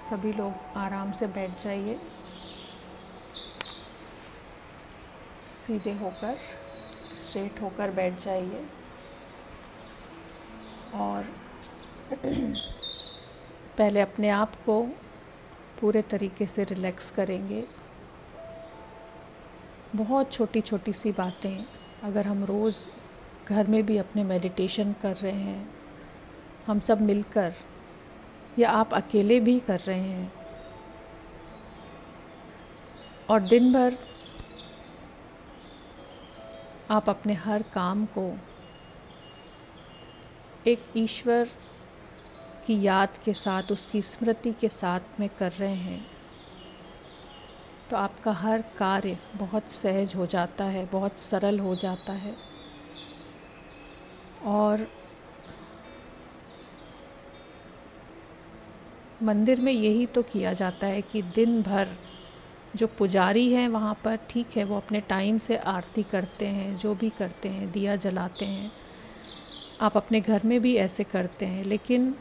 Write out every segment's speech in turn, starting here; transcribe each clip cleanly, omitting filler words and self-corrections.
सभी लोग आराम से बैठ जाइए, सीधे होकर स्ट्रेट होकर बैठ जाइए और पहले अपने आप को पूरे तरीके से रिलैक्स करेंगे। बहुत छोटी छोटी सी बातें अगर हम रोज़ घर में भी अपने मेडिटेशन कर रहे हैं, हम सब मिलकर, या आप अकेले भी कर रहे हैं, और दिन भर आप अपने हर काम को एक ईश्वर की याद के साथ, उसकी स्मृति के साथ में कर रहे हैं, तो आपका हर कार्य बहुत सहज हो जाता है, बहुत सरल हो जाता है। और मंदिर में यही तो किया जाता है कि दिन भर जो पुजारी हैं वहाँ पर, ठीक है, वो अपने टाइम से आरती करते हैं, जो भी करते हैं, दिया जलाते हैं, आप अपने घर में भी ऐसे करते हैं, लेकिन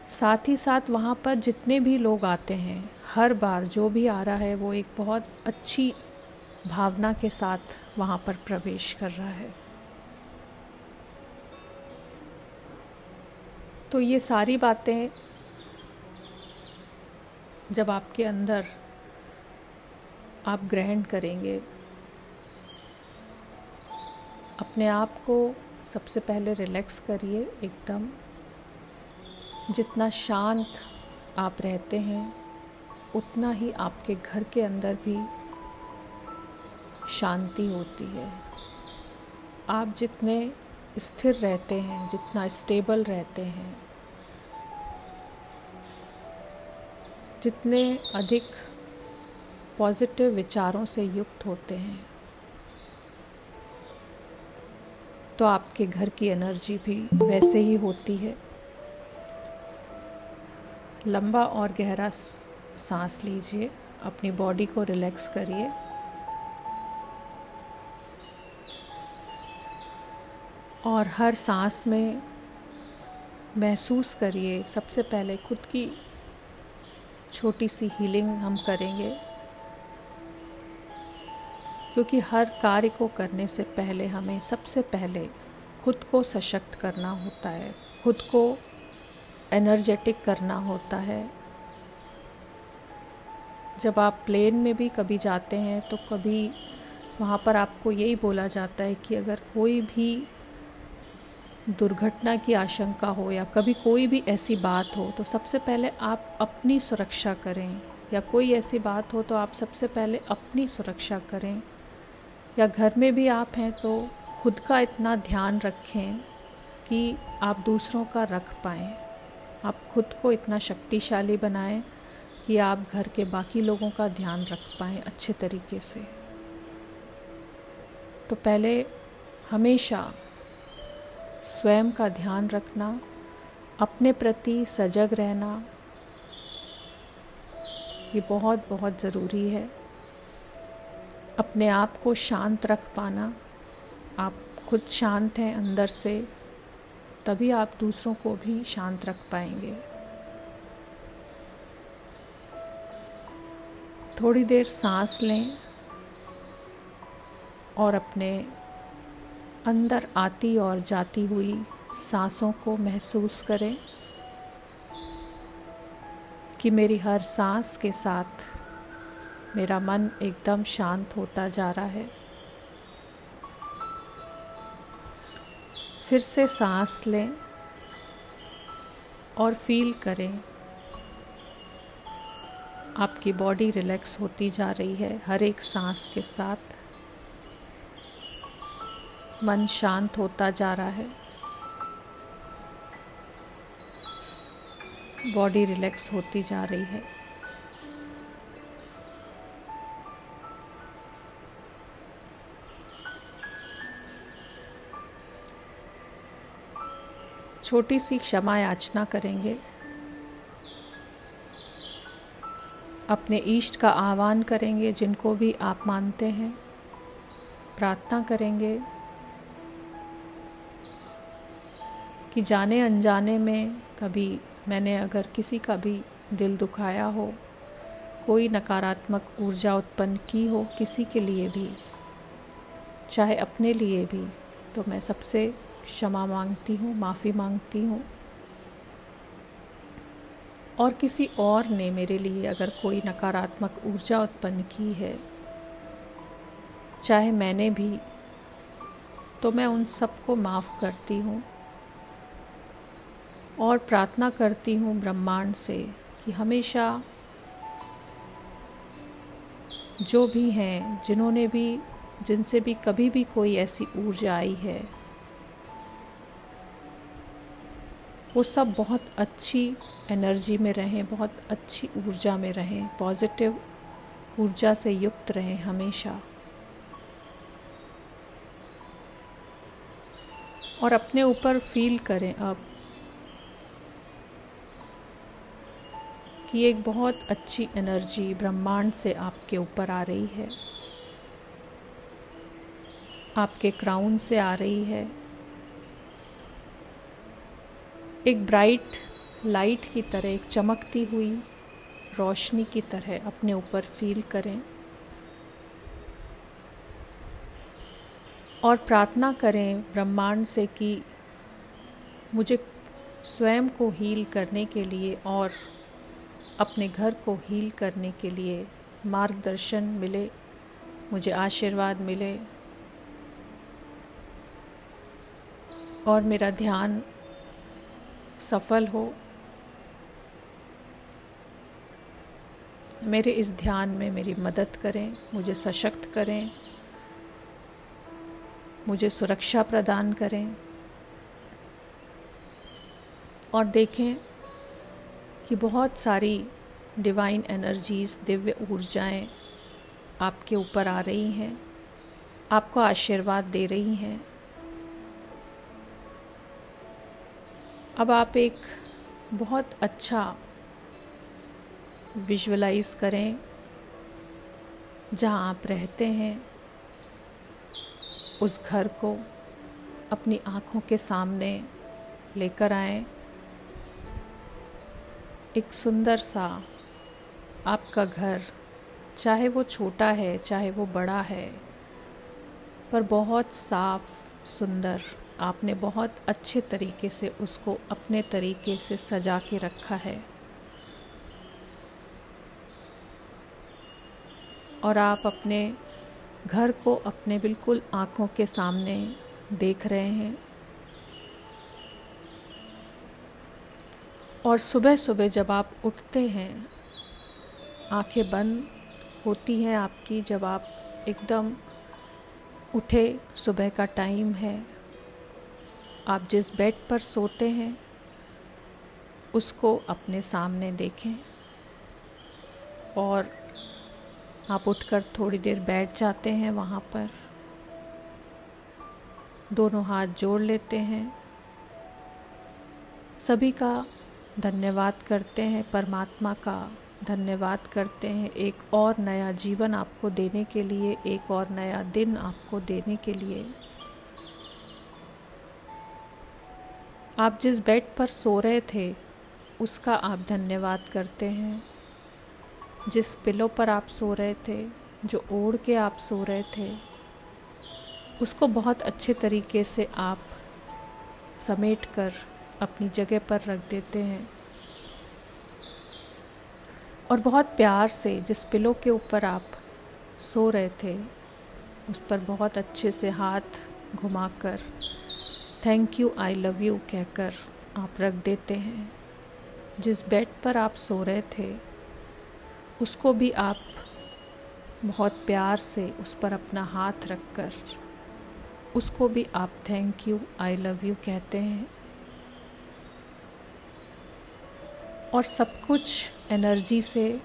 साथ ही साथ वहाँ पर जितने भी लोग आते हैं, हर बार जो भी आ रहा है वो एक बहुत अच्छी भावना के साथ वहाँ पर प्रवेश कर रहा है। तो ये सारी बातें जब आपके अंदर आप ग्रहण करेंगे, अपने आप को सबसे पहले रिलैक्स करिए एकदम। जितना शांत आप रहते हैं उतना ही आपके घर के अंदर भी शांति होती है। आप जितने स्थिर रहते हैं, जितना स्टेबल रहते हैं, जितने अधिक पॉजिटिव विचारों से युक्त होते हैं, तो आपके घर की एनर्जी भी वैसे ही होती है। लंबा और गहरा सांस लीजिए, अपनी बॉडी को रिलैक्स करिए और हर सांस में महसूस करिए। सबसे पहले खुद की छोटी सी हीलिंग हम करेंगे, क्योंकि हर कार्य को करने से पहले हमें सबसे पहले खुद को सशक्त करना होता है, खुद को एनर्जेटिक करना होता है। जब आप प्लेन में भी कभी जाते हैं तो कभी वहाँ पर आपको यही बोला जाता है कि अगर कोई भी दुर्घटना की आशंका हो या कभी कोई भी ऐसी बात हो तो सबसे पहले आप अपनी सुरक्षा करें, या कोई ऐसी बात हो तो आप सबसे पहले अपनी सुरक्षा करें। या घर में भी आप हैं तो खुद का इतना ध्यान रखें कि आप दूसरों का रख पाएँ। आप खुद को इतना शक्तिशाली बनाएं कि आप घर के बाकी लोगों का ध्यान रख पाएँ अच्छे तरीके से। तो पहले हमेशा स्वयं का ध्यान रखना, अपने प्रति सजग रहना, ये बहुत बहुत ज़रूरी है। अपने आप को शांत रख पाना, आप खुद शांत हैं अंदर से, तभी आप दूसरों को भी शांत रख पाएंगे। थोड़ी देर सांस लें और अपने अंदर आती और जाती हुई सांसों को महसूस करें कि मेरी हर सांस के साथ मेरा मन एकदम शांत होता जा रहा है। फिर से सांस लें और फील करें आपकी बॉडी रिलैक्स होती जा रही है। हर एक सांस के साथ मन शांत होता जा रहा है, बॉडी रिलैक्स होती जा रही है। छोटी सी क्षमा याचना करेंगे, अपने इष्ट का आह्वान करेंगे जिनको भी आप मानते हैं, प्रार्थना करेंगे कि जाने अनजाने में कभी मैंने अगर किसी का भी दिल दुखाया हो, कोई नकारात्मक ऊर्जा उत्पन्न की हो किसी के लिए भी, चाहे अपने लिए भी, तो मैं सबसे क्षमा मांगती हूँ, माफ़ी मांगती हूँ। और किसी और ने मेरे लिए अगर कोई नकारात्मक ऊर्जा उत्पन्न की है, चाहे मैंने भी, तो मैं उन सबको माफ़ करती हूँ और प्रार्थना करती हूँ ब्रह्मांड से कि हमेशा जो भी हैं, जिन्होंने भी, जिनसे भी कभी भी कोई ऐसी ऊर्जा आई है, वो सब बहुत अच्छी एनर्जी में रहें, बहुत अच्छी ऊर्जा में रहें, पॉजिटिव ऊर्जा से युक्त रहें हमेशा। और अपने ऊपर फील करें अब कि एक बहुत अच्छी एनर्जी ब्रह्मांड से आपके ऊपर आ रही है, आपके क्राउन से आ रही है। एक ब्राइट लाइट की तरह, एक चमकती हुई रोशनी की तरह अपने ऊपर फील करें और प्रार्थना करें ब्रह्मांड से कि मुझे स्वयं को हील करने के लिए और अपने घर को हील करने के लिए मार्गदर्शन मिले, मुझे आशीर्वाद मिले और मेरा ध्यान सफल हो। मेरे इस ध्यान में मेरी मदद करें, मुझे सशक्त करें, मुझे सुरक्षा प्रदान करें और देखें कि बहुत सारी डिवाइन एनर्जीज़, दिव्य ऊर्जाएं आपके ऊपर आ रही हैं, आपको आशीर्वाद दे रही हैं। अब आप एक बहुत अच्छा विजुअलाइज करें जहाँ आप रहते हैं, उस घर को अपनी आँखों के सामने लेकर आएं। एक सुंदर सा आपका घर, चाहे वो छोटा है चाहे वो बड़ा है, पर बहुत साफ सुंदर, आपने बहुत अच्छे तरीके से उसको अपने तरीके से सजा के रखा है और आप अपने घर को अपने बिल्कुल आँखों के सामने देख रहे हैं। और सुबह सुबह जब आप उठते हैं, आंखें बंद होती हैं आपकी, जब आप एकदम उठे, सुबह का टाइम है, आप जिस बेड पर सोते हैं उसको अपने सामने देखें और आप उठकर थोड़ी देर बैठ जाते हैं वहाँ पर, दोनों हाथ जोड़ लेते हैं, सभी का धन्यवाद करते हैं, परमात्मा का धन्यवाद करते हैं एक और नया जीवन आपको देने के लिए, एक और नया दिन आपको देने के लिए। आप जिस बेड पर सो रहे थे उसका आप धन्यवाद करते हैं, जिस पिलो पर आप सो रहे थे, जो ओढ़ के आप सो रहे थे, उसको बहुत अच्छे तरीके से आप समेट कर अपनी जगह पर रख देते हैं और बहुत प्यार से जिस पिलो के ऊपर आप सो रहे थे उस पर बहुत अच्छे से हाथ घुमाकर thank you, I love you कहकर आप रख देते हैं। जिस बेड पर आप सो रहे थे उसको भी आप बहुत प्यार से उस पर अपना हाथ रखकर उसको भी आप thank you, I love you कहते हैं। और सब कुछ एनर्जी से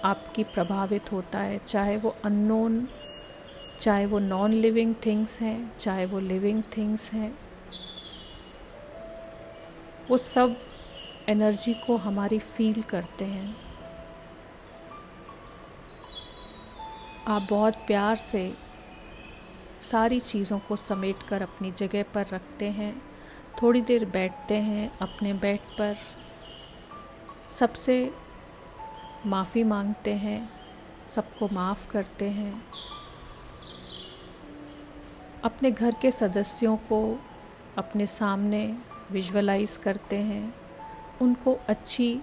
आपकी प्रभावित होता है, चाहे वो अननोन, चाहे वो नॉन लिविंग थिंग्स हैं, चाहे वो लिविंग थिंग्स हैं, वो सब एनर्जी को हमारी फील करते हैं। आप बहुत प्यार से सारी चीज़ों को समेट कर अपनी जगह पर रखते हैं, थोड़ी देर बैठते हैं अपने बेड पर, सबसे माफ़ी मांगते हैं, सबको माफ़ करते हैं, अपने घर के सदस्यों को अपने सामने विजुअलाइज करते हैं, उनको अच्छी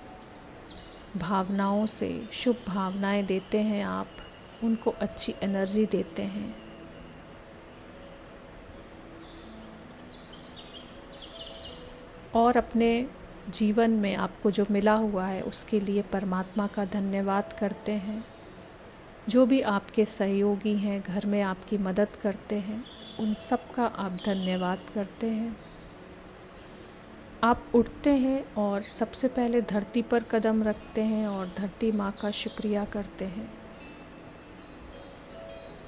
भावनाओं से शुभ भावनाएं देते हैं, आप उनको अच्छी एनर्जी देते हैं। और अपने जीवन में आपको जो मिला हुआ है उसके लिए परमात्मा का धन्यवाद करते हैं। जो भी आपके सहयोगी हैं, घर में आपकी मदद करते हैं, उन सब का आप धन्यवाद करते हैं। आप उठते हैं और सबसे पहले धरती पर कदम रखते हैं और धरती माँ का शुक्रिया करते हैं।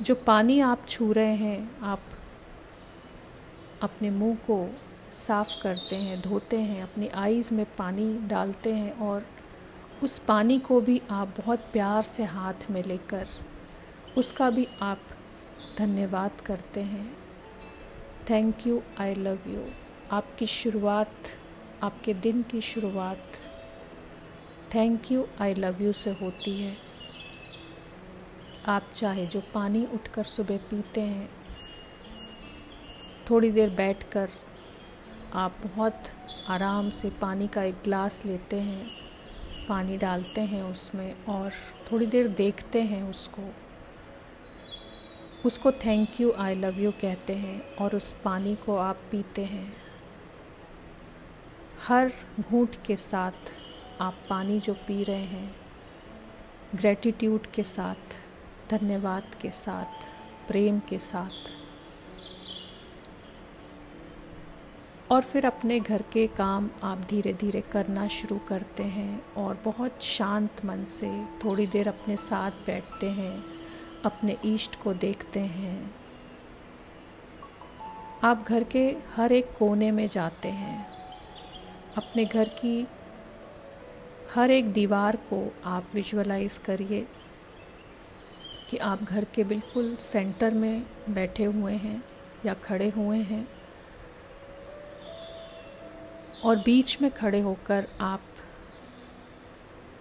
जो पानी आप छू रहे हैं, आप अपने मुंह को साफ़ करते हैं, धोते हैं, अपनी आईज़ में पानी डालते हैं और उस पानी को भी आप बहुत प्यार से हाथ में लेकर उसका भी आप धन्यवाद करते हैं। Thank you, I love you. आपकी शुरुआत, आपके दिन की शुरुआत thank you, I love you से होती है। आप चाहे जो पानी उठकर सुबह पीते हैं, थोड़ी देर बैठकर आप बहुत आराम से पानी का एक गिलास लेते हैं, पानी डालते हैं उसमें और थोड़ी देर देखते हैं उसको thank you, I love you कहते हैं और उस पानी को आप पीते हैं। हर घूंट के साथ आप पानी जो पी रहे हैं, ग्रैटिट्यूड के साथ, धन्यवाद के साथ, प्रेम के साथ, और फिर अपने घर के काम आप धीरे धीरे करना शुरू करते हैं और बहुत शांत मन से थोड़ी देर अपने साथ बैठते हैं, अपने इष्ट को देखते हैं। आप घर के हर एक कोने में जाते हैं, अपने घर की हर एक दीवार को आप विजुअलाइज करिए कि आप घर के बिल्कुल सेंटर में बैठे हुए हैं या खड़े हुए हैं और बीच में खड़े होकर आप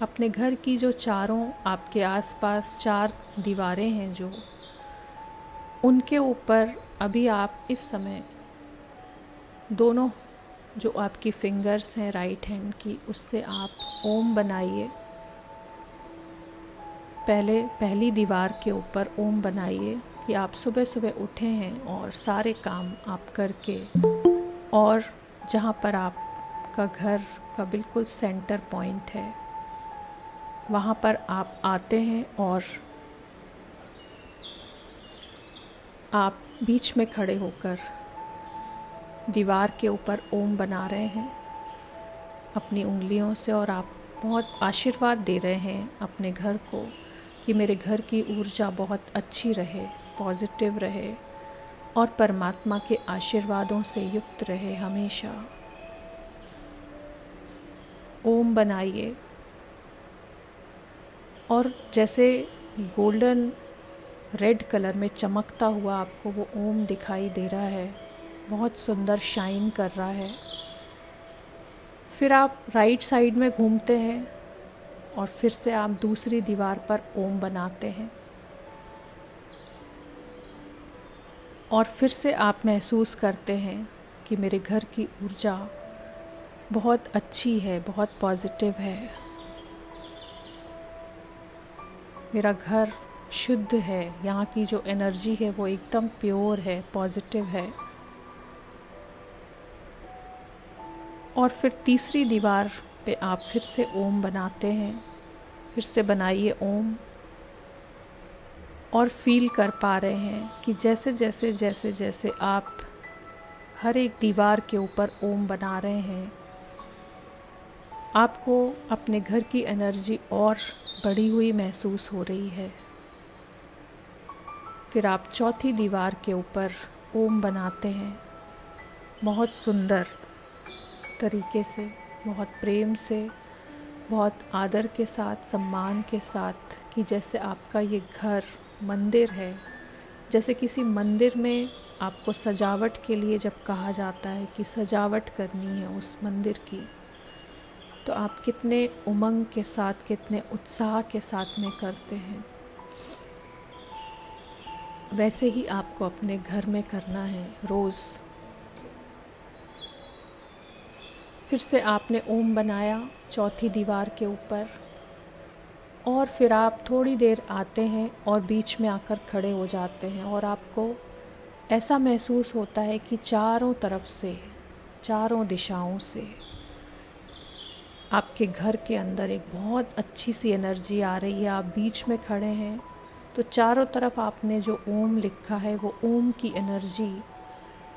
अपने घर की जो चारों आपके आसपास 4 दीवारें हैं जो उनके ऊपर अभी आप इस समय दोनों जो आपकी फिंगर्स हैं राइट हैंड की, उससे आप ओम बनाइए। पहली दीवार के ऊपर ओम बनाइए कि आप सुबह सुबह उठे हैं और सारे काम आप करके, और जहाँ पर आपका घर का बिल्कुल सेंटर पॉइंट है वहाँ पर आप आते हैं और आप बीच में खड़े होकर दीवार के ऊपर ओम बना रहे हैं अपनी उंगलियों से, और आप बहुत आशीर्वाद दे रहे हैं अपने घर को कि मेरे घर की ऊर्जा बहुत अच्छी रहे, पॉजिटिव रहे और परमात्मा के आशीर्वादों से युक्त रहे हमेशा। ओम बनाइए और जैसे गोल्डन रेड कलर में चमकता हुआ आपको वो ओम दिखाई दे रहा है, बहुत सुंदर शाइन कर रहा है। फिर आप राइट साइड में घूमते हैं और फिर से आप दूसरी दीवार पर ओम बनाते हैं और फिर से आप महसूस करते हैं कि मेरे घर की ऊर्जा बहुत अच्छी है, बहुत पॉजिटिव है, मेरा घर शुद्ध है, यहाँ की जो एनर्जी है वो एकदम प्योर है, पॉजिटिव है। और फिर तीसरी दीवार पे आप फिर से ओम बनाते हैं, फिर से बनाइए ओम और फील कर पा रहे हैं कि जैसे जैसे आप हर एक दीवार के ऊपर ओम बना रहे हैं, आपको अपने घर की एनर्जी और बढ़ी हुई महसूस हो रही है। फिर आप चौथी दीवार के ऊपर ओम बनाते हैं, बहुत सुंदर तरीके से, बहुत प्रेम से, बहुत आदर के साथ, सम्मान के साथ, कि जैसे आपका ये घर मंदिर है। जैसे किसी मंदिर में आपको सजावट के लिए जब कहा जाता है कि सजावट करनी है उस मंदिर की, तो आप कितने उमंग के साथ, कितने उत्साह के साथ में करते हैं। वैसे ही आपको अपने घर में करना है रोज़। फिर से आपने ओम बनाया चौथी दीवार के ऊपर, और फिर आप थोड़ी देर आते हैं और बीच में आकर खड़े हो जाते हैं, और आपको ऐसा महसूस होता है कि चारों तरफ से, चारों दिशाओं से आपके घर के अंदर एक बहुत अच्छी सी एनर्जी आ रही है। आप बीच में खड़े हैं तो चारों तरफ आपने जो ओम लिखा है वो ओम की एनर्जी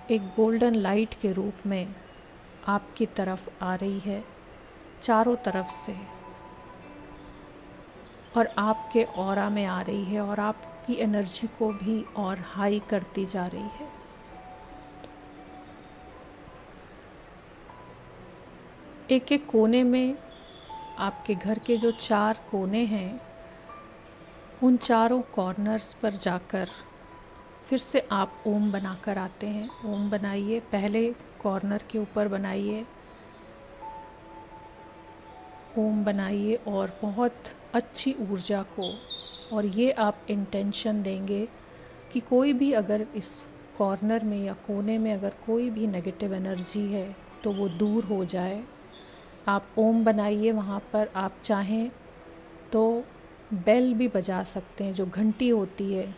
एक गोल्डन लाइट के रूप में आपकी तरफ आ रही है चारों तरफ से, और आपके ऑरा में आ रही है और आपकी एनर्जी को भी और हाई करती जा रही है। एक एक कोने में आपके घर के जो 4 कोने हैं, उन चारों कॉर्नर्स पर जाकर फिर से आप ओम बनाकर आते हैं। ओम बनाइए, पहले कॉर्नर के ऊपर बनाइए, ओम बनाइए और बहुत अच्छी ऊर्जा को, और ये आप इंटेंशन देंगे कि कोई भी अगर इस कॉर्नर में या कोने में अगर कोई भी नेगेटिव एनर्जी है तो वो दूर हो जाए। आप ओम बनाइए, वहाँ पर आप चाहें तो बेल भी बजा सकते हैं, जो घंटी होती है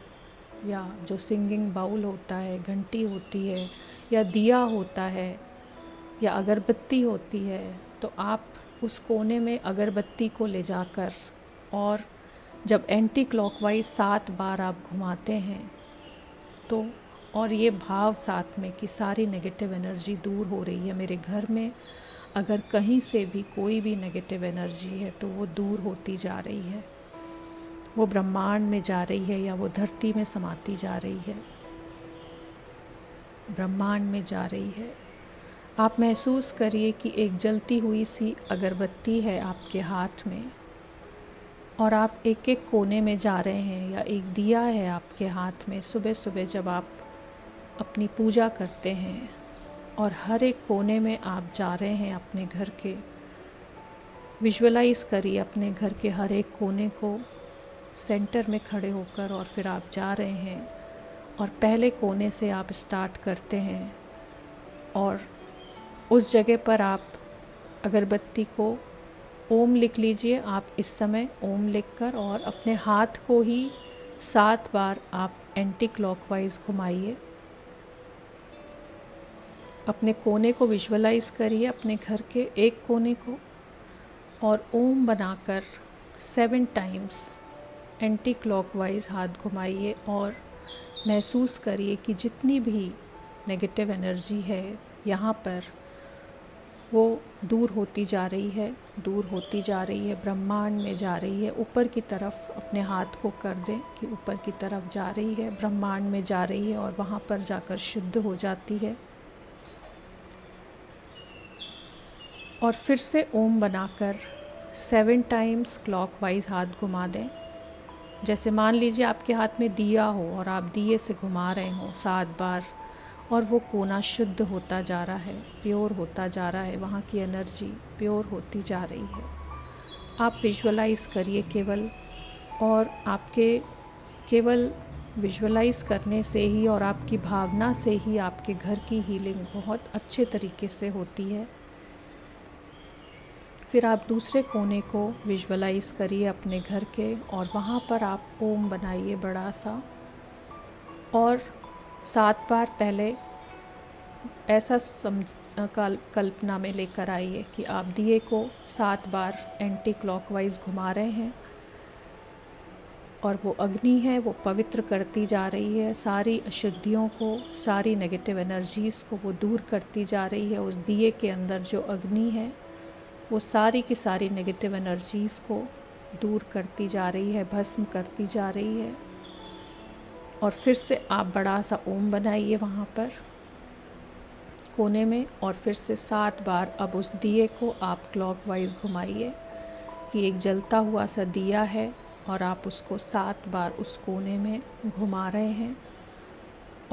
या जो सिंगिंग बाउल होता है, घंटी होती है या दिया होता है या अगरबत्ती होती है, तो आप उस कोने में अगरबत्ती को ले जाकर, और जब एंटी क्लॉकवाइज 7 बार आप घुमाते हैं तो, और ये भाव साथ में कि सारी नेगेटिव एनर्जी दूर हो रही है मेरे घर में, अगर कहीं से भी कोई भी नेगेटिव एनर्जी है तो वो दूर होती जा रही है, वो ब्रह्मांड में जा रही है या वो धरती में समाती जा रही है, ब्रह्मांड में जा रही है। आप महसूस करिए कि एक जलती हुई सी अगरबत्ती है आपके हाथ में, और आप एक एक कोने में जा रहे हैं, या एक दिया है आपके हाथ में। सुबह सुबह जब आप अपनी पूजा करते हैं और हर एक कोने में आप जा रहे हैं अपने घर के, विजुअलाइज करिए अपने घर के हर एक कोने को सेंटर में खड़े होकर, और फिर आप जा रहे हैं और पहले कोने से आप स्टार्ट करते हैं, और उस जगह पर आप अगरबत्ती को ओम लिख लीजिए। आप इस समय ओम लिखकर और अपने हाथ को ही 7 बार आप एंटी क्लॉकवाइज घुमाइए। अपने कोने को विजुअलाइज करिए, अपने घर के एक कोने को, और ओम बनाकर 7 टाइम्स एंटी क्लॉकवाइज हाथ घुमाइए, और महसूस करिए कि जितनी भी नेगेटिव एनर्जी है यहाँ पर वो दूर होती जा रही है, दूर होती जा रही है, ब्रह्मांड में जा रही है। ऊपर की तरफ अपने हाथ को कर दें कि ऊपर की तरफ जा रही है, ब्रह्मांड में जा रही है और वहाँ पर जाकर शुद्ध हो जाती है। और फिर से ओम बनाकर 7 टाइम्स क्लॉकवाइज हाथ घुमा दें। जैसे मान लीजिए आपके हाथ में दिया हो और आप दिए से घुमा रहे हो 7 बार, और वो कोना शुद्ध होता जा रहा है, प्योर होता जा रहा है, वहाँ की एनर्जी प्योर होती जा रही है। आप विजुअलाइज करिए केवल, और आपके केवल विजुअलाइज करने से ही और आपकी भावना से ही आपके घर की हीलिंग बहुत अच्छे तरीके से होती है। फिर आप दूसरे कोने को विजुअलाइज करिए अपने घर के, और वहाँ पर आप ओम बनाइए बड़ा सा, और 7 बार पहले ऐसा कल्पना में लेकर आइए कि आप दिए को 7 बार एंटी क्लॉकवाइज घुमा रहे हैं, और वो अग्नि है वो पवित्र करती जा रही है, सारी अशुद्धियों को, सारी नेगेटिव एनर्जीज़ को वो दूर करती जा रही है। उस दिए के अंदर जो अग्नि है वो सारी की सारी नेगेटिव एनर्जीज़ को दूर करती जा रही है, भस्म करती जा रही है। और फिर से आप बड़ा सा ओम बनाइए वहाँ पर कोने में, और फिर से 7 बार अब उस दिए को आप क्लॉकवाइज घुमाइए कि एक जलता हुआ सा दिया है, और आप उसको 7 बार उस कोने में घुमा रहे हैं,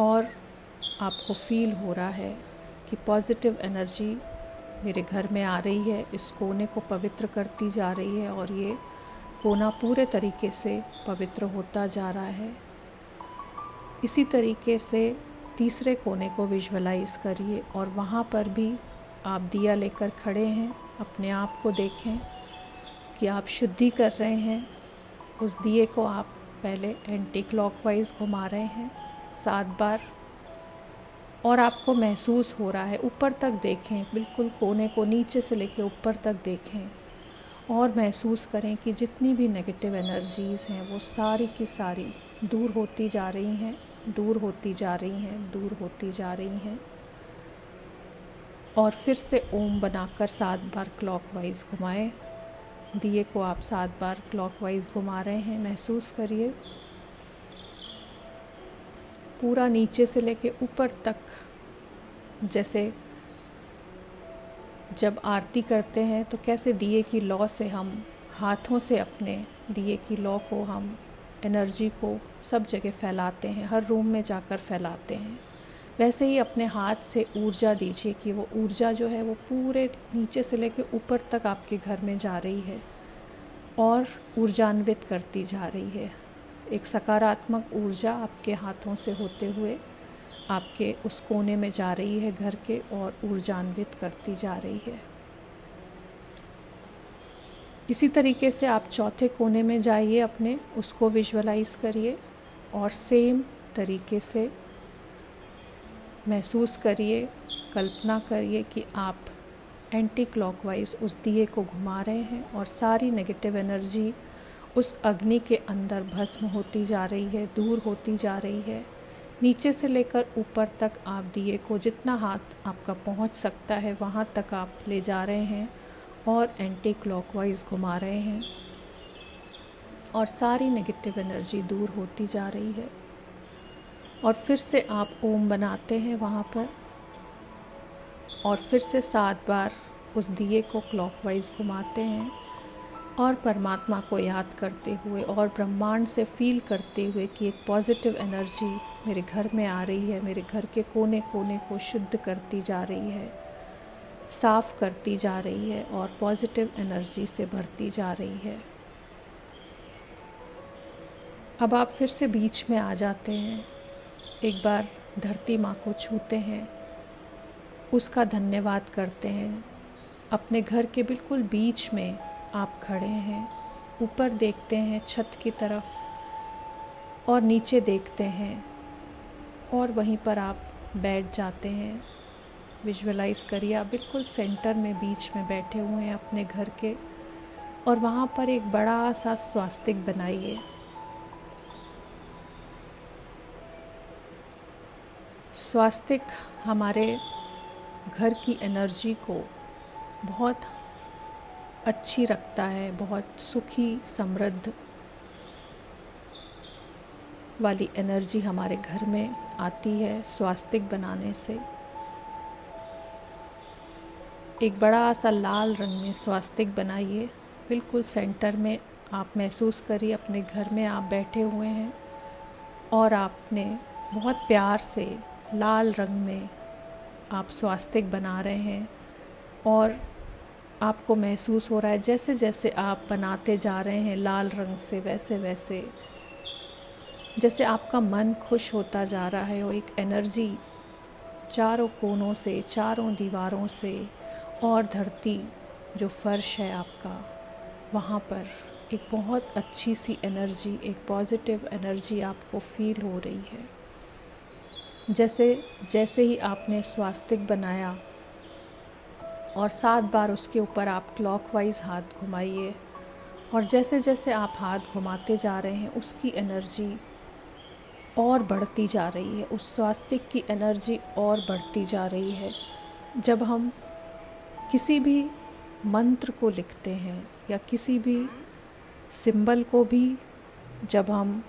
और आपको फील हो रहा है कि पॉजिटिव एनर्जी मेरे घर में आ रही है, इस कोने को पवित्र करती जा रही है और ये कोना पूरे तरीके से पवित्र होता जा रहा है। इसी तरीके से तीसरे कोने को विजुअलाइज़ करिए और वहाँ पर भी आप दिया लेकर खड़े हैं। अपने आप को देखें कि आप शुद्धि कर रहे हैं। उस दिए को आप पहले एंटी क्लॉकवाइज घुमा रहे हैं 7 बार और आपको महसूस हो रहा है, ऊपर तक देखें, बिल्कुल कोने को नीचे से लेकर ऊपर तक देखें और महसूस करें कि जितनी भी नेगेटिव एनर्जीज़ हैं वो सारी की सारी दूर होती जा रही हैं, दूर होती जा रही हैं, दूर होती जा रही हैं। और फिर से ओम बनाकर 7 बार क्लॉकवाइज घुमाएं। दिए को आप 7 बार क्लॉकवाइज घुमा रहे हैं। महसूस करिए पूरा नीचे से लेके ऊपर तक, जैसे जब आरती करते हैं तो कैसे दिए की लौ से हम हाथों से अपने दिए की लौ को, हम एनर्जी को सब जगह फैलाते हैं, हर रूम में जाकर फैलाते हैं। वैसे ही अपने हाथ से ऊर्जा दीजिए कि वो ऊर्जा जो है वो पूरे नीचे से लेके ऊपर तक आपके घर में जा रही है और ऊर्जान्वित करती जा रही है। एक सकारात्मक ऊर्जा आपके हाथों से होते हुए आपके उस कोने में जा रही है घर के और ऊर्जान्वित करती जा रही है। इसी तरीके से आप चौथे कोने में जाइए, अपने उसको विजुअलाइज़ करिए और सेम तरीके से महसूस करिए, कल्पना करिए कि आप एंटी क्लॉकवाइज उस दिए को घुमा रहे हैं और सारी नेगेटिव एनर्जी उस अग्नि के अंदर भस्म होती जा रही है, दूर होती जा रही है। नीचे से लेकर ऊपर तक आप दिए को जितना हाथ आपका पहुंच सकता है वहां तक आप ले जा रहे हैं और एंटी क्लॉकवाइज घुमा रहे हैं और सारी नेगेटिव एनर्जी दूर होती जा रही है। और फिर से आप ओम बनाते हैं वहाँ पर और फिर से 7 बार उस दिए को क्लॉकवाइज घुमाते हैं और परमात्मा को याद करते हुए और ब्रह्मांड से फील करते हुए कि एक पॉजिटिव एनर्जी मेरे घर में आ रही है, मेरे घर के कोने कोने को शुद्ध करती जा रही है, साफ करती जा रही है और पॉजिटिव एनर्जी से भरती जा रही है। अब आप फिर से बीच में आ जाते हैं, एक बार धरती माँ को छूते हैं, उसका धन्यवाद करते हैं। अपने घर के बिल्कुल बीच में आप खड़े हैं, ऊपर देखते हैं छत की तरफ और नीचे देखते हैं और वहीं पर आप बैठ जाते हैं। विजुअलाइज़ करिए आप बिल्कुल सेंटर में बीच में बैठे हुए हैं अपने घर के और वहाँ पर एक बड़ा सा स्वास्तिक बनाइए। स्वास्तिक हमारे घर की एनर्जी को बहुत अच्छी रखता है, बहुत सुखी समृद्ध वाली एनर्जी हमारे घर में आती है स्वास्तिक बनाने से। एक बड़ा सा लाल रंग में स्वास्तिक बनाइए, बिल्कुल सेंटर में आप महसूस करिए अपने घर में आप बैठे हुए हैं और आपने बहुत प्यार से लाल रंग में आप स्वास्तिक बना रहे हैं और आपको महसूस हो रहा है जैसे जैसे आप बनाते जा रहे हैं लाल रंग से, वैसे वैसे जैसे आपका मन खुश होता जा रहा है और एक एनर्जी चारों कोनों से, चारों दीवारों से और धरती जो फर्श है आपका, वहाँ पर एक बहुत अच्छी सी एनर्जी, एक पॉजिटिव एनर्जी आपको फील हो रही है। जैसे ही आपने स्वास्तिक बनाया और 7 बार उसके ऊपर आप क्लॉकवाइज हाथ घुमाइए और जैसे जैसे आप हाथ घुमाते जा रहे हैं उसकी एनर्जी और बढ़ती जा रही है, उस स्वास्तिक की एनर्जी और बढ़ती जा रही है। जब हम किसी भी मंत्र को लिखते हैं या किसी भी सिंबल को भी जब हम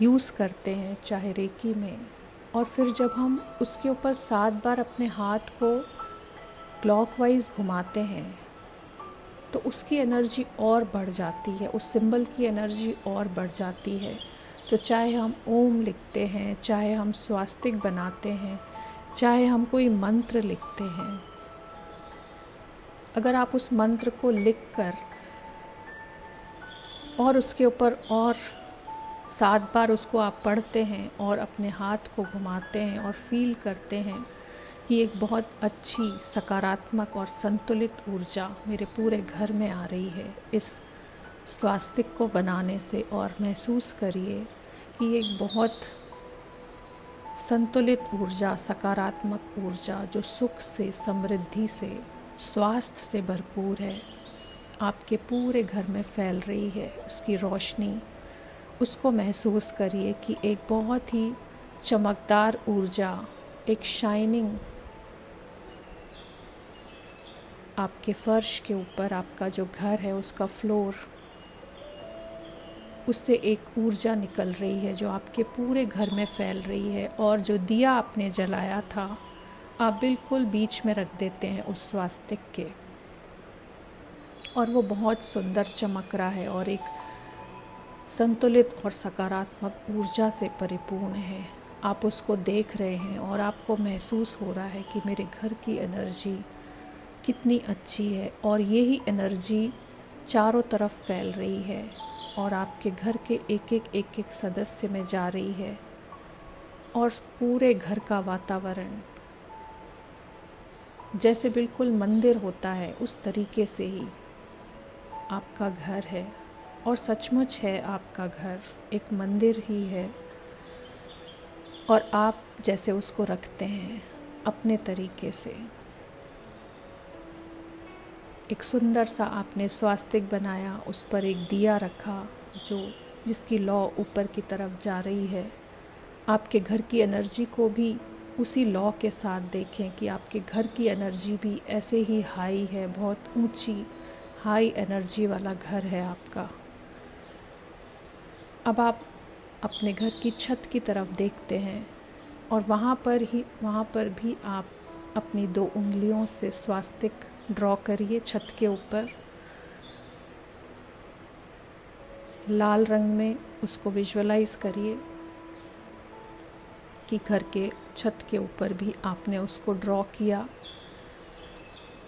यूज़ करते हैं, चाहे रेकी में, और फिर जब हम उसके ऊपर 7 बार अपने हाथ को क्लॉकवाइज घुमाते हैं तो उसकी एनर्जी और बढ़ जाती है, उस सिंबल की एनर्जी और बढ़ जाती है। तो चाहे हम ओम लिखते हैं, चाहे हम स्वास्तिक बनाते हैं, चाहे हम कोई मंत्र लिखते हैं, अगर आप उस मंत्र को लिख कर और उसके ऊपर और 7 बार उसको आप पढ़ते हैं और अपने हाथ को घुमाते हैं और फील करते हैं कि एक बहुत अच्छी सकारात्मक और संतुलित ऊर्जा मेरे पूरे घर में आ रही है इस स्वास्तिक को बनाने से, और महसूस करिए कि एक बहुत संतुलित ऊर्जा, सकारात्मक ऊर्जा जो सुख से, समृद्धि से, स्वास्थ्य से भरपूर है, आपके पूरे घर में फैल रही है। उसकी रोशनी, उसको महसूस करिए कि एक बहुत ही चमकदार ऊर्जा, एक शाइनिंग आपके फर्श के ऊपर, आपका जो घर है उसका फ्लोर, उससे एक ऊर्जा निकल रही है जो आपके पूरे घर में फैल रही है। और जो दिया आपने जलाया था, आप बिल्कुल बीच में रख देते हैं उस स्वास्तिक के, और वो बहुत सुंदर चमक रहा है और एक संतुलित और सकारात्मक ऊर्जा से परिपूर्ण है। आप उसको देख रहे हैं और आपको महसूस हो रहा है कि मेरे घर की एनर्जी कितनी अच्छी है, और यही एनर्जी चारों तरफ फैल रही है और आपके घर के एक एक सदस्य में जा रही है, और पूरे घर का वातावरण जैसे बिल्कुल मंदिर होता है उस तरीके से ही आपका घर है। और सचमुच है, आपका घर एक मंदिर ही है, और आप जैसे उसको रखते हैं अपने तरीके से। एक सुंदर सा आपने स्वास्तिक बनाया, उस पर एक दिया रखा जिसकी लौ ऊपर की तरफ जा रही है। आपके घर की एनर्जी को भी उसी लौ के साथ देखें कि आपके घर की एनर्जी भी ऐसे ही हाई है, बहुत ऊंची हाई एनर्जी वाला घर है आपका। अब आप अपने घर की छत की तरफ देखते हैं, और वहाँ पर भी आप अपनी 2 उंगलियों से स्वास्तिक ड्रॉ करिए छत के ऊपर, लाल रंग में उसको विजुअलाइज करिए कि घर के छत के ऊपर भी आपने उसको ड्रॉ किया।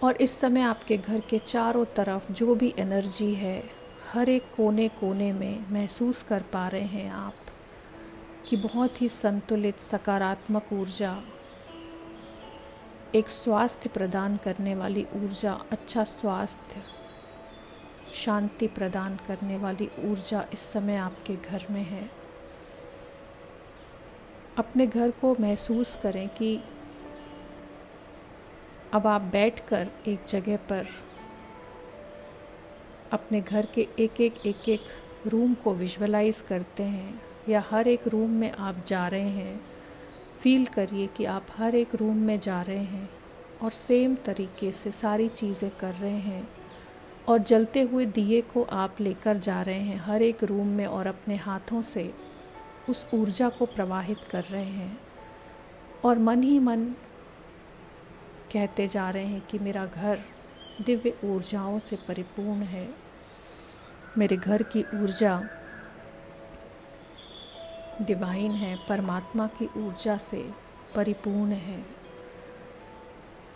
और इस समय आपके घर के चारों तरफ जो भी एनर्जी है, हर एक कोने कोने में महसूस कर पा रहे हैं आप कि बहुत ही संतुलित सकारात्मक ऊर्जा, एक स्वास्थ्य प्रदान करने वाली ऊर्जा, अच्छा स्वास्थ्य, शांति प्रदान करने वाली ऊर्जा इस समय आपके घर में है। अपने घर को महसूस करें कि अब आप बैठकर एक जगह पर अपने घर के एक एक रूम को विजुअलाइज करते हैं, या हर एक रूम में आप जा रहे हैं। फील करिए कि आप हर एक रूम में जा रहे हैं और सेम तरीके से सारी चीज़ें कर रहे हैं, और जलते हुए दिए को आप लेकर जा रहे हैं हर एक रूम में, और अपने हाथों से उस ऊर्जा को प्रवाहित कर रहे हैं, और मन ही मन कहते जा रहे हैं कि मेरा घर दिव्य ऊर्जाओं से परिपूर्ण है, मेरे घर की ऊर्जा डिवाइन है, परमात्मा की ऊर्जा से परिपूर्ण है।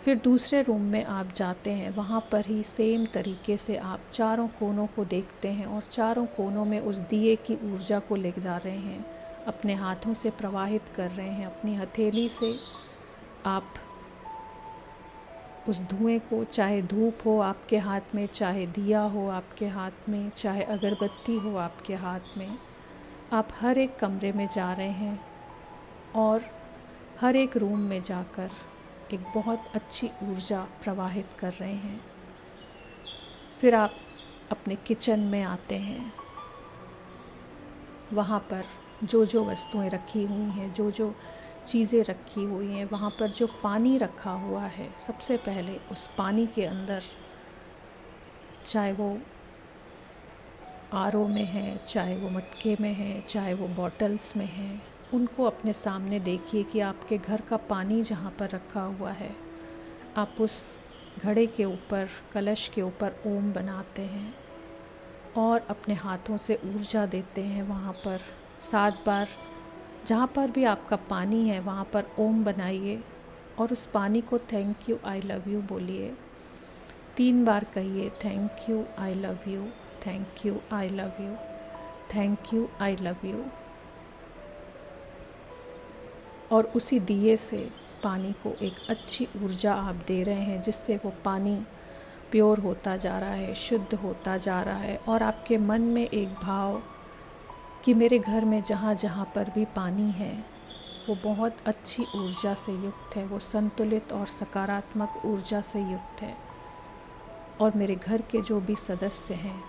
फिर दूसरे रूम में आप जाते हैं, वहाँ पर ही सेम तरीके से आप चारों कोनों को देखते हैं, और चारों कोनों में उस दिए की ऊर्जा को ले जा रहे हैं, अपने हाथों से प्रवाहित कर रहे हैं। अपनी हथेली से आप उस धुएं को, चाहे धूप हो आपके हाथ में, चाहे दिया हो आपके हाथ में, चाहे अगरबत्ती हो आपके हाथ में, आप हर एक कमरे में जा रहे हैं और हर एक रूम में जाकर एक बहुत अच्छी ऊर्जा प्रवाहित कर रहे हैं। फिर आप अपने किचन में आते हैं, वहाँ पर जो जो वस्तुएं रखी हुई हैं, जो जो चीज़ें रखी हुई हैं, वहाँ पर जो पानी रखा हुआ है, सबसे पहले उस पानी के अंदर, चाहे वो आरओ में है, चाहे वो मटके में है, चाहे वो बॉटल्स में है, उनको अपने सामने देखिए कि आपके घर का पानी जहाँ पर रखा हुआ है, आप उस घड़े के ऊपर, कलश के ऊपर ओम बनाते हैं और अपने हाथों से ऊर्जा देते हैं। वहाँ पर 7 बार जहाँ पर भी आपका पानी है वहाँ पर ओम बनाइए और उस पानी को thank you, I love you बोलिए। 3 बार कहिए thank you, I love you, thank you, I love you, thank you, I love you. और उसी दिए से पानी को एक अच्छी ऊर्जा आप दे रहे हैं, जिससे वो पानी प्योर होता जा रहा है, शुद्ध होता जा रहा है। और आपके मन में एक भाव कि मेरे घर में जहाँ जहाँ पर भी पानी है वो बहुत अच्छी ऊर्जा से युक्त है, वो संतुलित और सकारात्मक ऊर्जा से युक्त है। और मेरे घर के जो भी सदस्य हैं,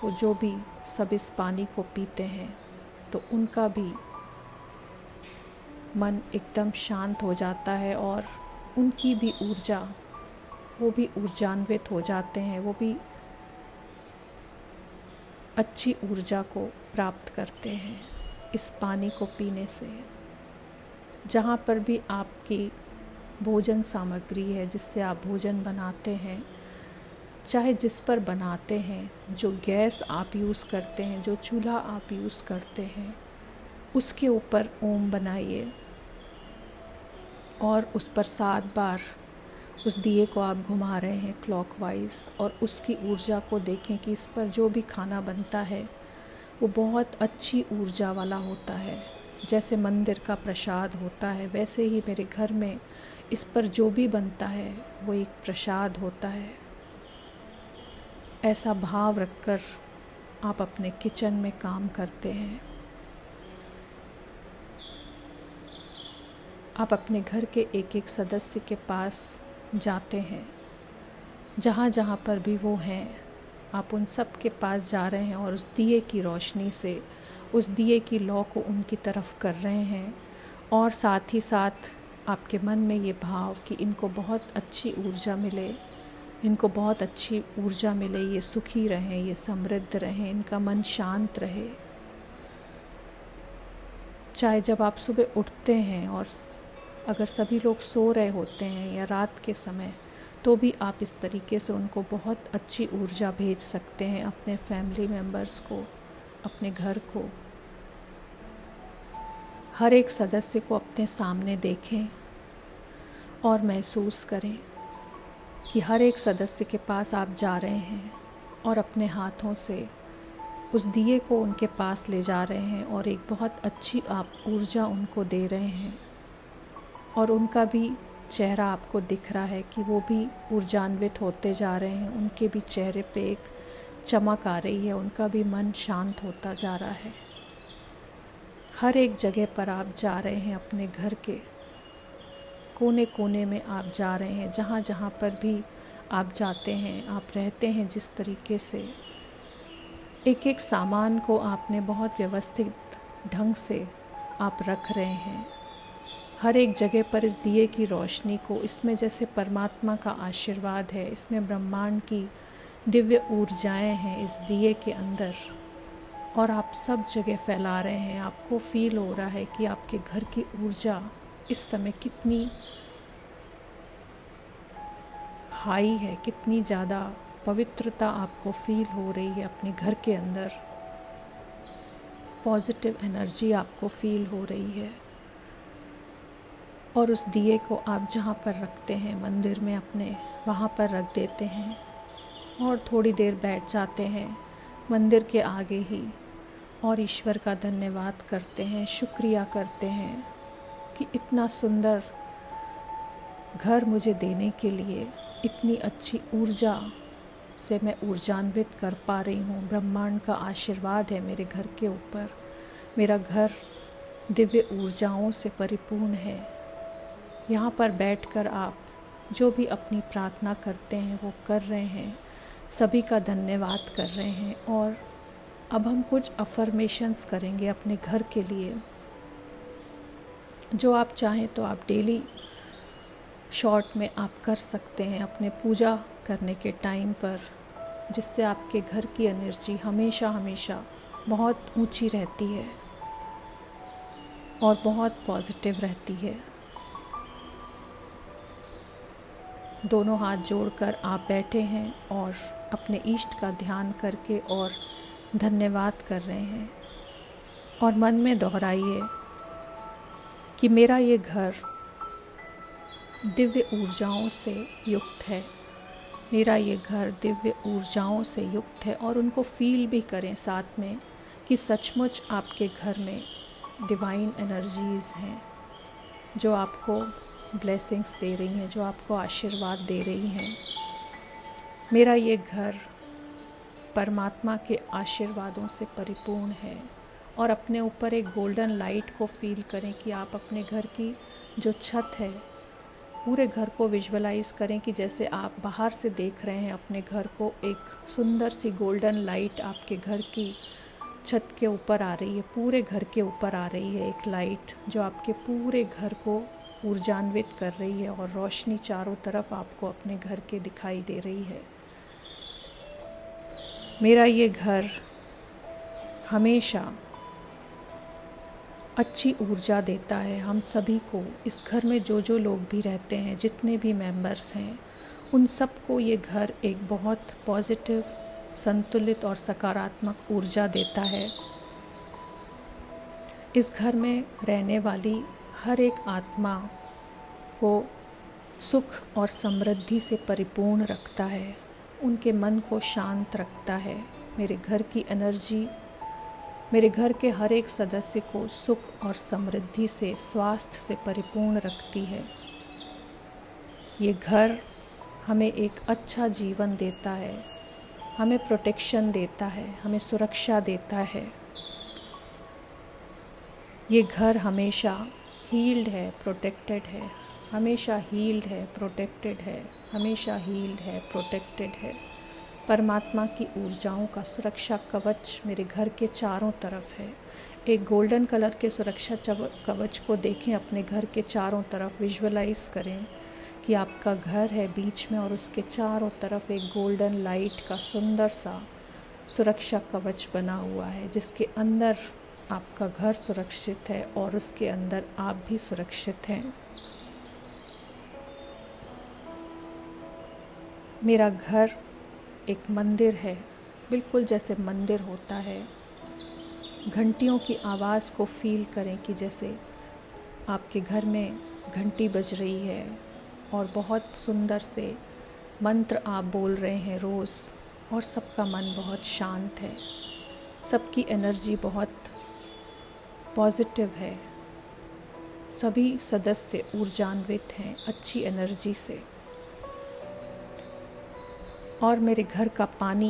वो जो भी सब इस पानी को पीते हैं, तो उनका भी मन एकदम शांत हो जाता है और उनकी भी ऊर्जा, वो भी ऊर्जान्वित हो जाते हैं, वो भी अच्छी ऊर्जा को प्राप्त करते हैं इस पानी को पीने से। जहाँ पर भी आपकी भोजन सामग्री है, जिससे आप भोजन बनाते हैं, चाहे जिस पर बनाते हैं, जो गैस आप यूज़ करते हैं, जो चूल्हा आप यूज़ करते हैं, उसके ऊपर ओम बनाइए और उस पर 7 बार उस दिए को आप घुमा रहे हैं क्लॉकवाइज, और उसकी ऊर्जा को देखें कि इस पर जो भी खाना बनता है वो बहुत अच्छी ऊर्जा वाला होता है। जैसे मंदिर का प्रसाद होता है, वैसे ही मेरे घर में इस पर जो भी बनता है वो एक प्रसाद होता है। ऐसा भाव रखकर आप अपने किचन में काम करते हैं। आप अपने घर के एक एक सदस्य के पास जाते हैं, जहाँ जहाँ पर भी वो हैं, आप उन सब के पास जा रहे हैं और उस दिए की रोशनी से उस दिए की लौ को उनकी तरफ कर रहे हैं। और साथ ही साथ आपके मन में ये भाव कि इनको बहुत अच्छी ऊर्जा मिले, इनको बहुत अच्छी ऊर्जा मिले, ये सुखी रहें, ये समृद्ध रहें, इनका मन शांत रहे। चाहे जब आप सुबह उठते हैं और अगर सभी लोग सो रहे होते हैं या रात के समय, तो भी आप इस तरीके से उनको बहुत अच्छी ऊर्जा भेज सकते हैं, अपने फैमिली मेम्बर्स को, अपने घर को। हर एक सदस्य को अपने सामने देखें और महसूस करें कि हर एक सदस्य के पास आप जा रहे हैं और अपने हाथों से उस दिए को उनके पास ले जा रहे हैं और एक बहुत अच्छी आप ऊर्जा उनको दे रहे हैं। और उनका भी चेहरा आपको दिख रहा है कि वो भी ऊर्जान्वित होते जा रहे हैं, उनके भी चेहरे पे एक चमक आ रही है, उनका भी मन शांत होता जा रहा है। हर एक जगह पर आप जा रहे हैं, अपने घर के कोने कोने में आप जा रहे हैं, जहाँ जहाँ पर भी आप जाते हैं, आप रहते हैं, जिस तरीके से एक एक सामान को आपने बहुत व्यवस्थित ढंग से आप रख रहे हैं। हर एक जगह पर इस दिए की रोशनी को, इसमें जैसे परमात्मा का आशीर्वाद है, इसमें ब्रह्मांड की दिव्य ऊर्जाएं हैं इस दिए के अंदर, और आप सब जगह फैला रहे हैं। आपको फील हो रहा है कि आपके घर की ऊर्जा इस समय कितनी हाई है, कितनी ज़्यादा पवित्रता आपको फील हो रही है अपने घर के अंदर, पॉजिटिव एनर्जी आपको फील हो रही है। और उस दिए को आप जहाँ पर रखते हैं मंदिर में अपने, वहाँ पर रख देते हैं और थोड़ी देर बैठ जाते हैं मंदिर के आगे ही और ईश्वर का धन्यवाद करते हैं, शुक्रिया करते हैं कि इतना सुंदर घर मुझे देने के लिए, इतनी अच्छी ऊर्जा से मैं ऊर्जान्वित कर पा रही हूँ। ब्रह्मांड का आशीर्वाद है मेरे घर के ऊपर, मेरा घर दिव्य ऊर्जाओं से परिपूर्ण है। यहाँ पर बैठकर आप जो भी अपनी प्रार्थना करते हैं वो कर रहे हैं, सभी का धन्यवाद कर रहे हैं। और अब हम कुछ अफर्मेशंस करेंगे अपने घर के लिए, जो आप चाहें तो आप डेली शॉर्ट में आप कर सकते हैं अपने पूजा करने के टाइम पर, जिससे आपके घर की एनर्जी हमेशा हमेशा बहुत ऊंची रहती है और बहुत पॉजिटिव रहती है। दोनों हाथ जोड़कर आप बैठे हैं और अपने इष्ट का ध्यान करके और धन्यवाद कर रहे हैं, और मन में दोहराइए कि मेरा ये घर दिव्य ऊर्जाओं से युक्त है, मेरा ये घर दिव्य ऊर्जाओं से युक्त है। और उनको फील भी करें साथ में कि सचमुच आपके घर में डिवाइन एनर्जीज़ हैं जो आपको ब्लेसिंग्स दे रही हैं, जो आपको आशीर्वाद दे रही हैं। मेरा ये घर परमात्मा के आशीर्वादों से परिपूर्ण है। और अपने ऊपर एक गोल्डन लाइट को फील करें कि आप अपने घर की जो छत है, पूरे घर को विजुअलाइज करें कि जैसे आप बाहर से देख रहे हैं अपने घर को, एक सुंदर सी गोल्डन लाइट आपके घर की छत के ऊपर आ रही है, पूरे घर के ऊपर आ रही है एक लाइट जो आपके पूरे घर को ऊर्जान्वित कर रही है और रोशनी चारों तरफ आपको अपने घर के दिखाई दे रही है। मेरा ये घर हमेशा अच्छी ऊर्जा देता है हम सभी को। इस घर में जो जो लोग भी रहते हैं, जितने भी मेंबर्स हैं, उन सबको ये घर एक बहुत पॉजिटिव, संतुलित और सकारात्मक ऊर्जा देता है। इस घर में रहने वाली हर एक आत्मा को सुख और समृद्धि से परिपूर्ण रखता है, उनके मन को शांत रखता है। मेरे घर की एनर्जी मेरे घर के हर एक सदस्य को सुख और समृद्धि से, स्वास्थ्य से परिपूर्ण रखती है। ये घर हमें एक अच्छा जीवन देता है, हमें प्रोटेक्शन देता है, हमें सुरक्षा देता है। ये घर हमेशा हील्ड है, प्रोटेक्टेड है, हमेशा हील्ड है, प्रोटेक्टेड है, हमेशा हील्ड है, प्रोटेक्टेड है। परमात्मा की ऊर्जाओं का सुरक्षा कवच मेरे घर के चारों तरफ है। एक गोल्डन कलर के सुरक्षा कवच को देखें अपने घर के चारों तरफ, विजुअलाइज करें कि आपका घर है बीच में और उसके चारों तरफ एक गोल्डन लाइट का सुंदर सा सुरक्षा कवच बना हुआ है, जिसके अंदर आपका घर सुरक्षित है और उसके अंदर आप भी सुरक्षित हैं। मेरा घर एक मंदिर है, बिल्कुल जैसे मंदिर होता है। घंटियों की आवाज़ को फील करें कि जैसे आपके घर में घंटी बज रही है और बहुत सुंदर से मंत्र आप बोल रहे हैं रोज़, और सबका मन बहुत शांत है, सबकी एनर्जी बहुत पॉजिटिव है, सभी सदस्य ऊर्जान्वित हैं अच्छी एनर्जी से। और मेरे घर का पानी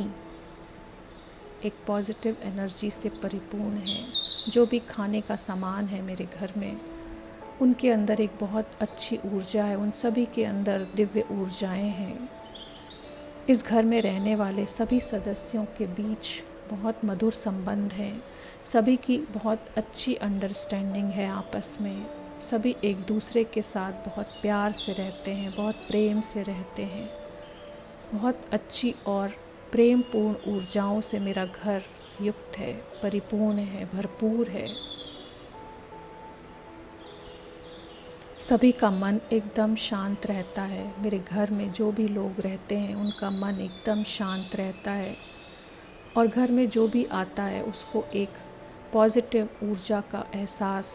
एक पॉजिटिव एनर्जी से परिपूर्ण है। जो भी खाने का सामान है मेरे घर में, उनके अंदर एक बहुत अच्छी ऊर्जा है, उन सभी के अंदर दिव्य ऊर्जाएं हैं। इस घर में रहने वाले सभी सदस्यों के बीच बहुत मधुर संबंध हैं, सभी की बहुत अच्छी अंडरस्टैंडिंग है आपस में, सभी एक दूसरे के साथ बहुत प्यार से रहते हैं, बहुत प्रेम से रहते हैं। बहुत अच्छी और प्रेमपूर्ण ऊर्जाओं से मेरा घर युक्त है, परिपूर्ण है, भरपूर है। सभी का मन एकदम शांत रहता है। मेरे घर में जो भी लोग रहते हैं उनका मन एकदम शांत रहता है और घर में जो भी आता है उसको एक पॉजिटिव ऊर्जा का एहसास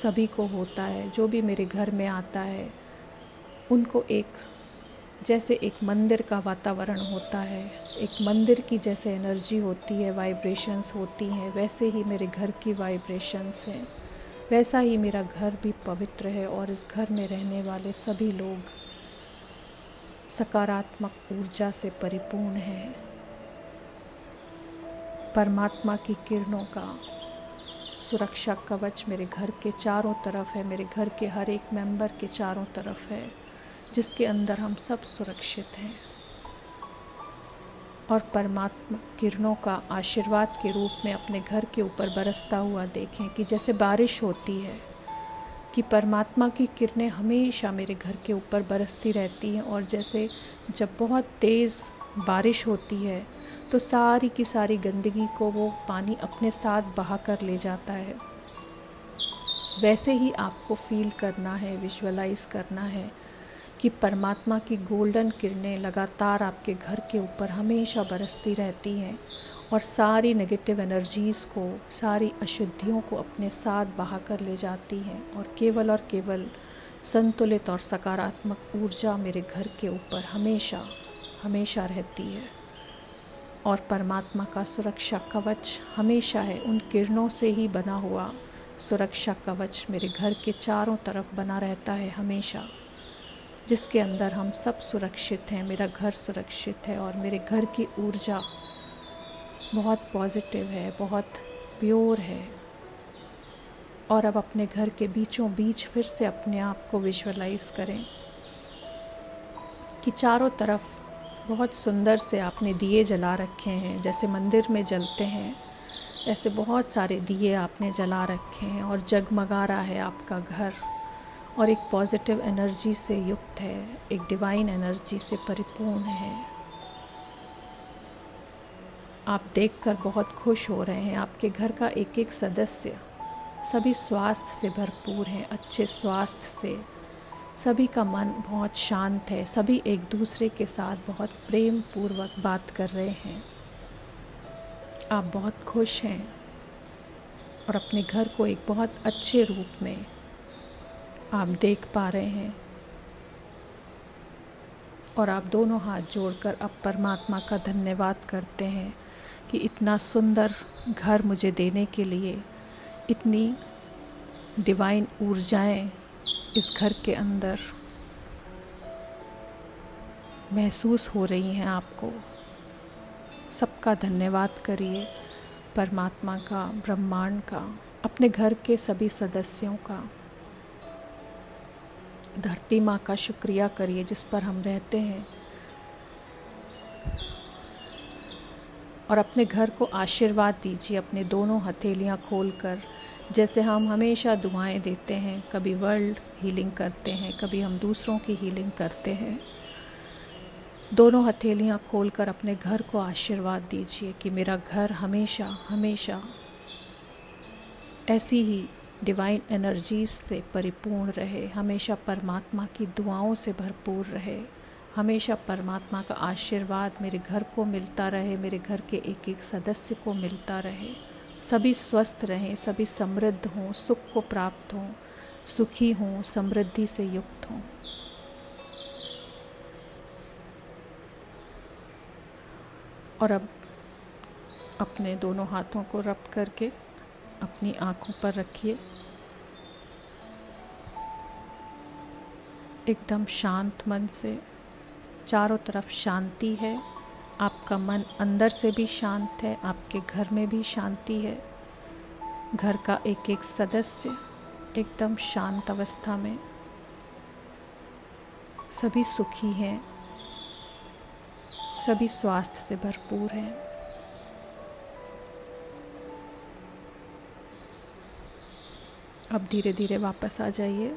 सभी को होता है। जो भी मेरे घर में आता है उनको एक जैसे एक मंदिर का वातावरण होता है, एक मंदिर की जैसे एनर्जी होती है, वाइब्रेशंस होती हैं, वैसे ही मेरे घर की वाइब्रेशंस हैं। वैसा ही मेरा घर भी पवित्र है और इस घर में रहने वाले सभी लोग सकारात्मक ऊर्जा से परिपूर्ण हैं। परमात्मा की किरणों का सुरक्षा कवच मेरे घर के चारों तरफ है, मेरे घर के हर एक मेंबर के चारों तरफ है, जिसके अंदर हम सब सुरक्षित हैं। और परमात्मा किरणों का आशीर्वाद के रूप में अपने घर के ऊपर बरसता हुआ देखें कि जैसे बारिश होती है, कि परमात्मा की किरणें हमेशा मेरे घर के ऊपर बरसती रहती हैं। और जैसे जब बहुत तेज़ बारिश होती है तो सारी की सारी गंदगी को वो पानी अपने साथ बहा कर ले जाता है, वैसे ही आपको फील करना है, विजुअलाइज करना है कि परमात्मा की गोल्डन किरणें लगातार आपके घर के ऊपर हमेशा बरसती रहती हैं और सारी नेगेटिव एनर्जीज़ को, सारी अशुद्धियों को अपने साथ बहा कर ले जाती हैं और केवल संतुलित और सकारात्मक ऊर्जा मेरे घर के ऊपर हमेशा हमेशा रहती है। और परमात्मा का सुरक्षा कवच हमेशा है, उन किरणों से ही बना हुआ सुरक्षा कवच मेरे घर के चारों तरफ बना रहता है हमेशा, जिसके अंदर हम सब सुरक्षित हैं। मेरा घर सुरक्षित है और मेरे घर की ऊर्जा बहुत पॉजिटिव है, बहुत प्योर है। और अब अपने घर के बीचों बीच फिर से अपने आप को विजुअलाइज करें कि चारों तरफ बहुत सुंदर से आपने दिए जला रखे हैं, जैसे मंदिर में जलते हैं ऐसे बहुत सारे दिए आपने जला रखे हैं और जगमगा रहा है आपका घर, और एक पॉजिटिव एनर्जी से युक्त है, एक डिवाइन एनर्जी से परिपूर्ण है। आप देखकर बहुत खुश हो रहे हैं। आपके घर का एक एक सदस्य सभी स्वास्थ्य से भरपूर हैं, अच्छे स्वास्थ्य से, सभी का मन बहुत शांत है, सभी एक दूसरे के साथ बहुत प्रेम पूर्वक बात कर रहे हैं। आप बहुत खुश हैं और अपने घर को एक बहुत अच्छे रूप में आप देख पा रहे हैं। और आप दोनों हाथ जोड़कर अब परमात्मा का धन्यवाद करते हैं कि इतना सुंदर घर मुझे देने के लिए, इतनी डिवाइन ऊर्जाएं इस घर के अंदर महसूस हो रही हैं आपको। सबका धन्यवाद करिए, परमात्मा का, ब्रह्मांड का, अपने घर के सभी सदस्यों का, धरती माँ का शुक्रिया करिए जिस पर हम रहते हैं। और अपने घर को आशीर्वाद दीजिए अपने दोनों हथेलियाँ खोलकर, जैसे हम हमेशा दुआएं देते हैं। कभी वर्ल्ड हीलिंग करते हैं, कभी हम दूसरों की हीलिंग करते हैं। दोनों हथेलियाँ खोलकर अपने घर को आशीर्वाद दीजिए कि मेरा घर हमेशा हमेशा ऐसी ही डिवाइन एनर्जीज से परिपूर्ण रहे, हमेशा परमात्मा की दुआओं से भरपूर रहे, हमेशा परमात्मा का आशीर्वाद मेरे घर को मिलता रहे, मेरे घर के एक एक सदस्य को मिलता रहे। सभी स्वस्थ रहें, सभी समृद्ध हों, सुख को प्राप्त हों, सुखी हों, समृद्धि से युक्त हों। और अब अपने दोनों हाथों को रब करके अपनी आँखों पर रखिए। एकदम शांत मन से, चारों तरफ शांति है, आपका मन अंदर से भी शांत है, आपके घर में भी शांति है। घर का एक एक सदस्य एकदम शांत अवस्था में, सभी सुखी हैं, सभी स्वास्थ्य से भरपूर हैं। अब धीरे धीरे वापस आ जाइए।